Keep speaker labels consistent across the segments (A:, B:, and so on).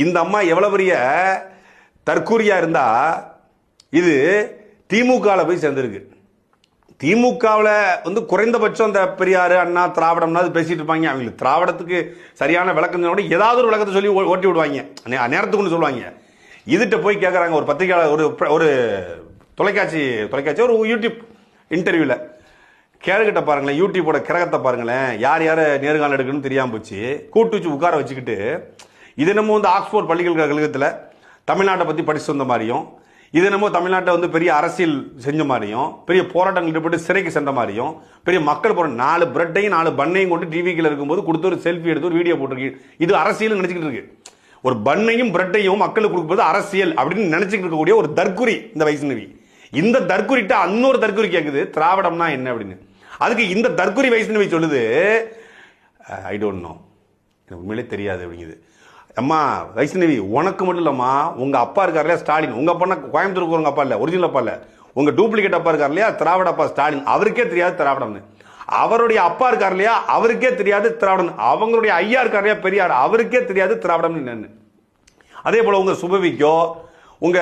A: இந்த அம்மா எவ்வளவு பெரிய தற்கூரியா இருந்தா இது திமுகவில் போய் சேர்ந்திருக்கு. திமுகவில் வந்து குறைந்தபட்சம் அந்த பெரியார் அண்ணா திராவிடம்னா அது பேசிட்டு இருப்பாங்க. அவங்களுக்கு திராவிடத்துக்கு சரியான விளக்கம் கூட ஏதாவது ஒரு விளக்கத்தை சொல்லி ஓட்டி விடுவாங்க, நேரத்துக்கு ஒன்று சொல்லுவாங்க. இதுகிட்ட போய் கேட்குறாங்க ஒரு பத்திரிகையாளர், ஒரு தொலைக்காட்சி ஒரு யூடியூப் இன்டர்வியூவில் கேளுகிட்ட பாருங்களேன், யூடியூபோட கிரகத்தை பாருங்களேன், யார் யாரை நேர்காணல் எடுக்கணும்னு தெரியாமல் போச்சு. கூட்டு வச்சு உட்கார வச்சுக்கிட்டு இது என்னமோ வந்து ஆக்ஸ்போர்ட் பல்கலைக்கழகத்தில் தமிழ்நாட்டை பற்றி படிச்சு வந்த மாதிரியும், இது என்னமோ தமிழ்நாட்டை வந்து பெரிய அரசியல் செஞ்ச மாதிரியும், பெரிய போராட்டங்கள் ஈடுபட்டு சிறைக்கு சென்ற மாதிரியும், பெரிய மக்கள் போற 4 பிரெட்டையும் 4 பண்ணையும் கொண்டு டிவிக்கில் இருக்கும்போது கொடுத்து ஒரு செல்ஃபி எடுத்து ஒரு வீடியோ போட்டிருக்கு. இது அரசியல் நினைச்சுக்கிட்டு இருக்கு. ஒரு பண்ணையும் பிரெட்டையும் மக்களுக்கு கொடுக்கும்போது அரசியல் அப்படின்னு நினைச்சுக்கிட்டு இருக்கக்கூடிய ஒரு தற்குறி இந்த வைஷ்ணவி. இந்த தற்குறிட்ட இன்னொரு தற்குறி கேட்குது திராவிடம்னா என்ன அப்படின்னு. அதுக்கு இந்த தற்குறி வைஷ்ணவி சொல்லுது, ஐ டோன்ட் நோ, எனக்கு உண்மையிலே தெரியாது அப்படிங்குது. அம்மா வைஷ்ணவி, உனக்கு மட்டும் இல்லம்மா, உங்க அப்பா இருக்காரு இல்லையா ஸ்டாலின், உங்க அப்பா கோயம்புத்தூருக்கு உங்க அப்பா இல்ல, ஒரிஜினல் அப்பா இல்ல, உங்க டூப்ளிகேட் அப்பா இருக்காரு இல்லையா திராவிட அப்பா ஸ்டாலின், அவருக்கே தெரியாது திராவிடம்னு. அவருடைய அப்பா இருக்காரு இல்லையா அவருக்கே தெரியாது திராவிடம். அவங்களுடைய ஐயா இருக்காரு இல்லையா பெரியார், அவருக்கே தெரியாது திராவிடம் என்னன்னு. அதே போல உங்க சுபவிக்கோ உங்க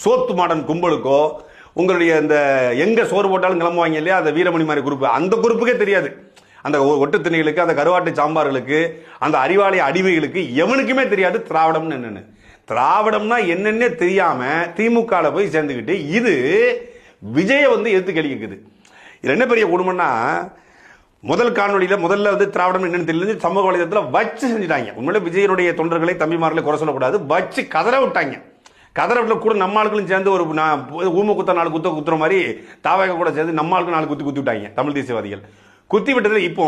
A: சோத்து மாடன் கும்பலுக்கோ உங்களுடைய இந்த எங்க சோறு போட்டாலும் கிளம்புவாங்க இல்லையா அந்த வீரமணி மாதிரி குரூப், அந்த குரூப்புக்கே தெரியாது. அந்த ஒட்டு திணைகளுக்கு, அந்த கருவாட்டு சாம்பார்களுக்கு, அந்த அறிவாலய அடிமைகளுக்கு எவனுக்குமே தெரியாது திராவிடம் என்னன்னு. திராவிடம்னா என்னன்னே தெரியாம திமுக போய் சேர்ந்துக்கிட்டு இது விஜய வந்து எதிர்த்து கேள்விக்குது. இது என்ன பெரிய குடும்பம்னா, முதல் காணொலியில முதல்ல வந்து திராவிடம் என்னன்னு தெரியல சமூக வலைதளத்தில் வச்சு செஞ்சுட்டாங்க. உண்மையில விஜயனுடைய தொண்டர்களை தம்பிமார்களை குறை சொல்லக்கூடாது, வச்சு கதற விட்டாங்க. கதற விட்டு கூட நம்ம ஆளுகளும் சேர்ந்து ஒரு ஊம குத்த 4 குத்துற மாதிரி தாவக கூட சேர்ந்து நம்ம ஆளுக்கு 4 குத்தி விட்டாங்க தமிழ் தேசியவாதிகள். குத்தி விட்டது இப்போ